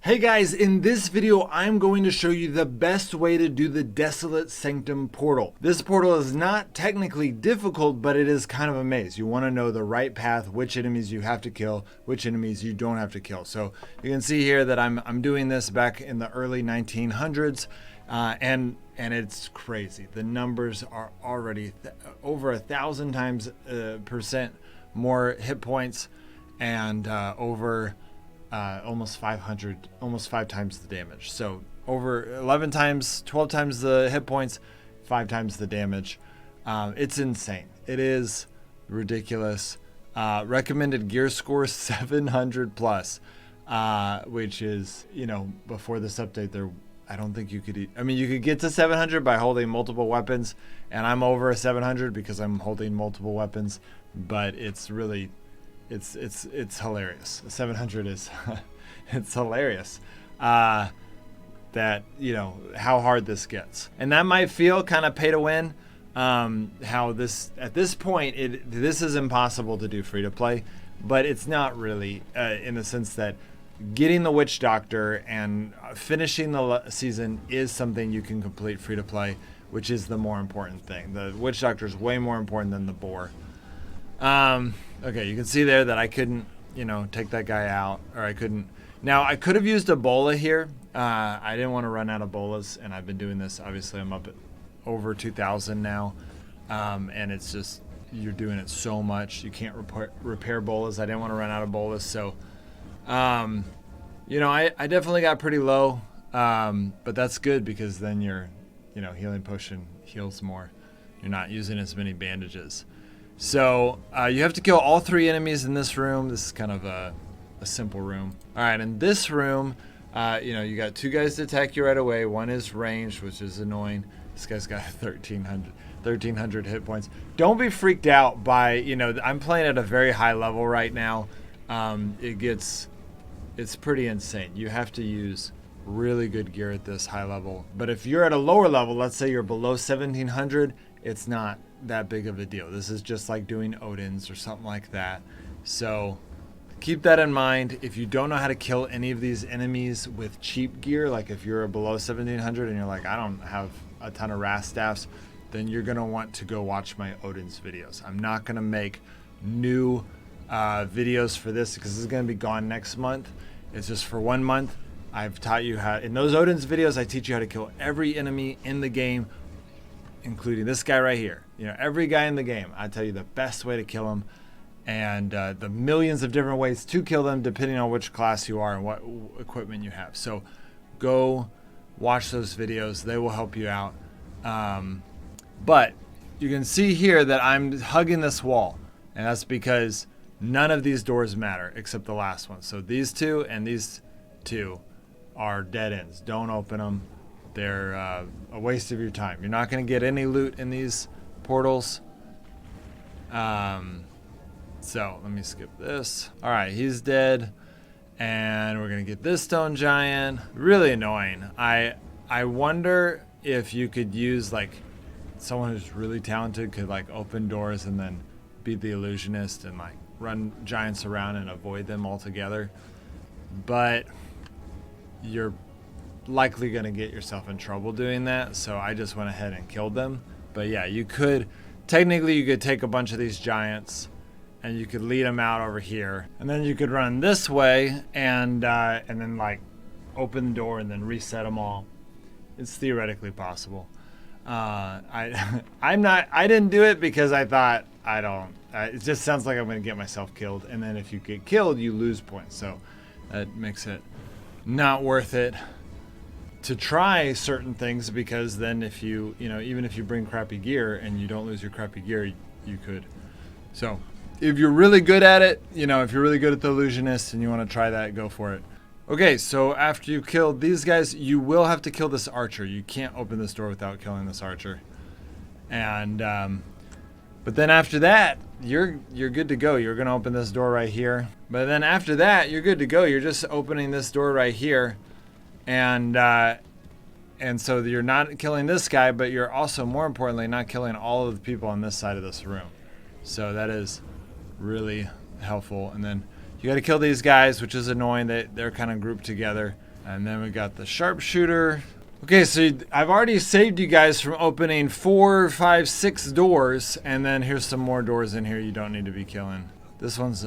Hey guys, in this video, I'm going to show you the best way to do the Desolate Sanctum portal. This portal is not technically difficult, but it is kind of a maze. You want to know the right path, which enemies you have to kill, which enemies you don't have to kill. So you can see here that I'm doing this back in the early 1900s, and it's crazy. The numbers are already over 1,000 times percent more hit points, and over almost 500, almost 5 times the damage. So over 11 times, 12 times the hit points, 5 times the damage. It's insane. It is ridiculous. Recommended gear score 700 plus, which is, you know, before this update there, I don't think you could, I mean, you could get to 700 by holding multiple weapons, and I'm over a 700 because I'm holding multiple weapons, but it's really, it's hilarious. 700 is it's hilarious that, you know, how hard this gets. And that might feel kind of pay to win, how this at this point this is impossible to do free to play, but it's not really, in the sense that getting the Witch Doctor and finishing the season is something you can complete free to play, which is the more important thing. The Witch Doctor is way more important than the boar. Okay, you can see there that I couldn't, you know, take that guy out, or I couldn't. Now, I could have used a bola here. I didn't want to run out of bolas, and I've been doing this. Obviously, I'm up at over 2,000 now, and it's just, you're doing it so much. You can't repair bolas. I didn't want to run out of bolas, so, you know, I definitely got pretty low, but that's good because then your, you know, healing potion heals more. You're not using as many bandages. So you have to kill all 3 enemies in this room. This is kind of a simple room. All right, in this room, you know, you got 2 guys to attack you right away. One is ranged, which is annoying. This guy's got 1,300 hit points. Don't be freaked out by, you know, I'm playing at a very high level right now. It's pretty insane. You have to use really good gear at this high level. But if you're at a lower level, let's say you're below 1,700, it's not that big of a deal. This is just like doing Odin's or something like that. So keep that in mind. If you don't know how to kill any of these enemies with cheap gear, like if you're below 1,700 and you're like, I don't have a ton of Wrath Staffs, then you're going to want to go watch my Odin's videos. I'm not going to make new videos for this because this is going to be gone next month. It's just for 1 month. I've taught you how, in those Odin's videos, I teach you how to kill every enemy in the game, including this guy right here. You know, every guy in the game. I tell you the best way to kill him, and the millions of different ways to kill them depending on which class you are and what equipment you have. So go watch those videos. They will help you out. But you can see here that I'm hugging this wall, and that's because none of these doors matter except the last one. So these 2 and these 2 are dead ends. Don't open them. They're a waste of your time. You're not going to get any loot in these portals. So let me skip this. All right, he's dead. And we're going to get this stone giant. Really annoying. I wonder if you could use, like, someone who's really talented could, like, open doors and then beat the illusionist and, like, run giants around and avoid them altogether. But you're likely going to get yourself in trouble doing that, so I just went ahead and killed them. But yeah, you could technically, you could take a bunch of these giants and you could lead them out over here, and then you could run this way and then, like, open the door and then reset them all. It's theoretically possible. I didn't do it because I thought it just sounds like I'm going to get myself killed, and then if you get killed you lose points, so that makes it not worth it to try certain things, because then if you know, even if you bring crappy gear and you don't lose your crappy gear, you could. So if you're really good at it, you know, if you're really good at the illusionist and you want to try that, go for it. Okay, so after you kill these guys, you will have to kill this archer. You can't open this door without killing this archer. And but then after that, you're good to go. You're gonna open this door right here. But then after that, you're good to go. You're just opening this door right here. And so you're not killing this guy, but you're also, more importantly, not killing all of the people on this side of this room. So that is really helpful. And then you got to kill these guys, which is annoying. They're kind of grouped together. And then we got the sharpshooter. Okay, so I've already saved you guys from opening 4, 5, 6 doors, and then here's some more doors in here you don't need to be killing. This one's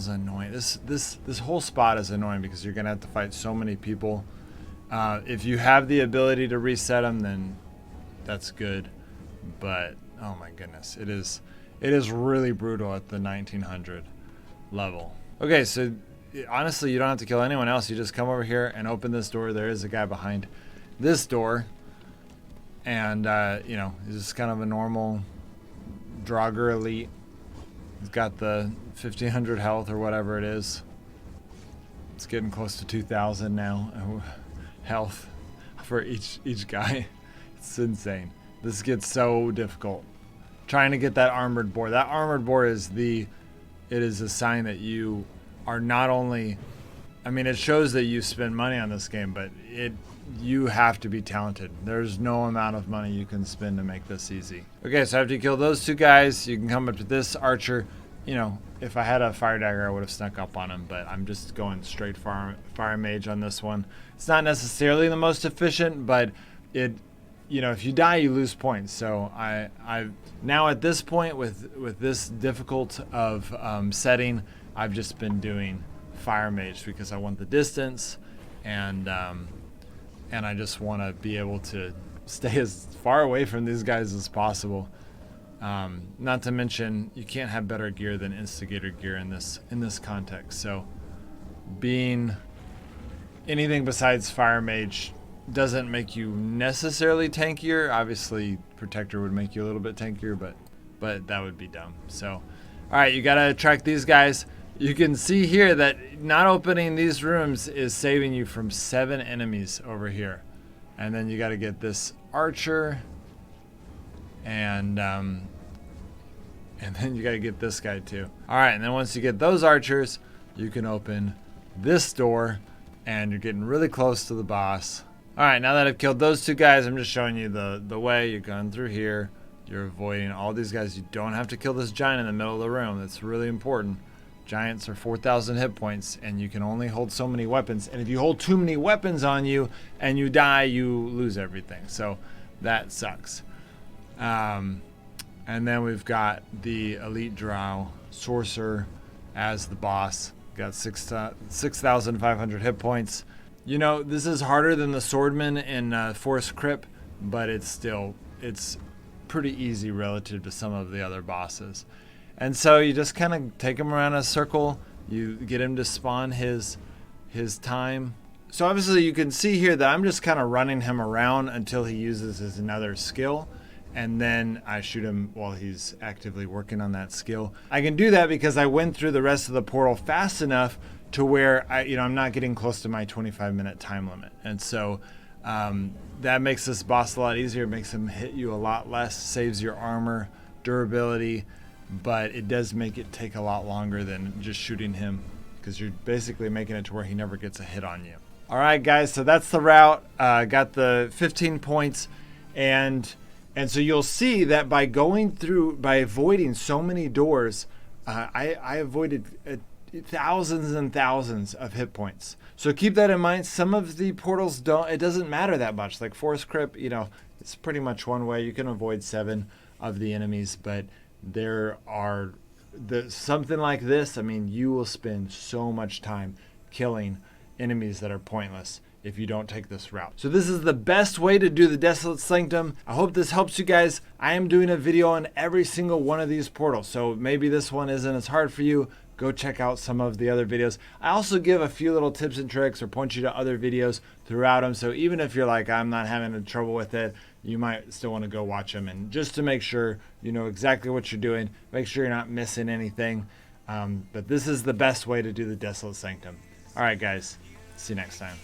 annoying. This whole spot is annoying because you're gonna have to fight so many people. If you have the ability to reset them, then that's good. But oh my goodness, it is really brutal at the 1900 level. Okay, so honestly, you don't have to kill anyone else. You just come over here and open this door. There is a guy behind this door, and you know, he's just kind of a normal Draugr elite. He's got the 1500 health or whatever it is. It's getting close to 2000 now health for each guy. It's insane. This gets so difficult trying to get that armored boar. That armored boar is it is a sign that you are not only, I mean, it shows that you spend money on this game, but you have to be talented. There's no amount of money you can spend to make this easy. Okay, so after you kill those 2 guys, you can come up to this archer. You know, if I had a fire dagger, I would have snuck up on him, but I'm just going straight fire mage on this one. It's not necessarily the most efficient, but you know, if you die, you lose points. So I now at this point with this difficult of setting, I've just been doing fire mage because I want the distance, and I just want to be able to stay as far away from these guys as possible. Not to mention, you can't have better gear than instigator gear in this context. So being anything besides fire mage doesn't make you necessarily tankier. Obviously, protector would make you a little bit tankier, but that would be dumb. So, all right, you gotta attract these guys. You can see here that not opening these rooms is saving you from 7 enemies over here. And then you got to get this archer, and then you got to get this guy too. All right, and then once you get those archers, you can open this door, and you're getting really close to the boss. All right, now that I've killed those 2 guys, I'm just showing you the way. You're going through here. You're avoiding all these guys. You don't have to kill this giant in the middle of the room. That's really important. Giants are 4,000 hit points, and you can only hold so many weapons. And if you hold too many weapons on you and you die, you lose everything. So that sucks. And then we've got the Elite Drow Sorcerer as the boss. Got 6,500 hit points. You know, this is harder than the Swordman in Forest Crypt, but it's pretty easy relative to some of the other bosses. And so you just kind of take him around a circle. You get him to spawn his time. So obviously you can see here that I'm just kind of running him around until he uses his another skill. And then I shoot him while he's actively working on that skill. I can do that because I went through the rest of the portal fast enough to where I'm not getting close to my 25-minute time limit. And so that makes this boss a lot easier. It makes him hit you a lot less, saves your armor, durability. But it does make it take a lot longer than just shooting him, because you're basically making it to where he never gets a hit on you. All right, guys, so that's the route. Got the 15 points, and so you'll see that by avoiding so many doors, I avoided thousands and thousands of hit points. So keep that in mind. Some of the portals it doesn't matter that much. Like Forest Crypt, you know, it's pretty much one way. You can avoid 7 of the enemies, but there are something like this. I mean, you will spend so much time killing enemies that are pointless if you don't take this route. So this is the best way to do the Desolate Sanctum. I hope this helps you guys. I am doing a video on every single one of these portals, so maybe this one isn't as hard for you. Go check out some of the other videos. I also give a few little tips and tricks or point you to other videos throughout them. So even if you're like, I'm not having trouble with it, you might still want to go watch them. And just to make sure you know exactly what you're doing, make sure you're not missing anything. But this is the best way to do the Desolate Sanctum. All right, guys. See you next time.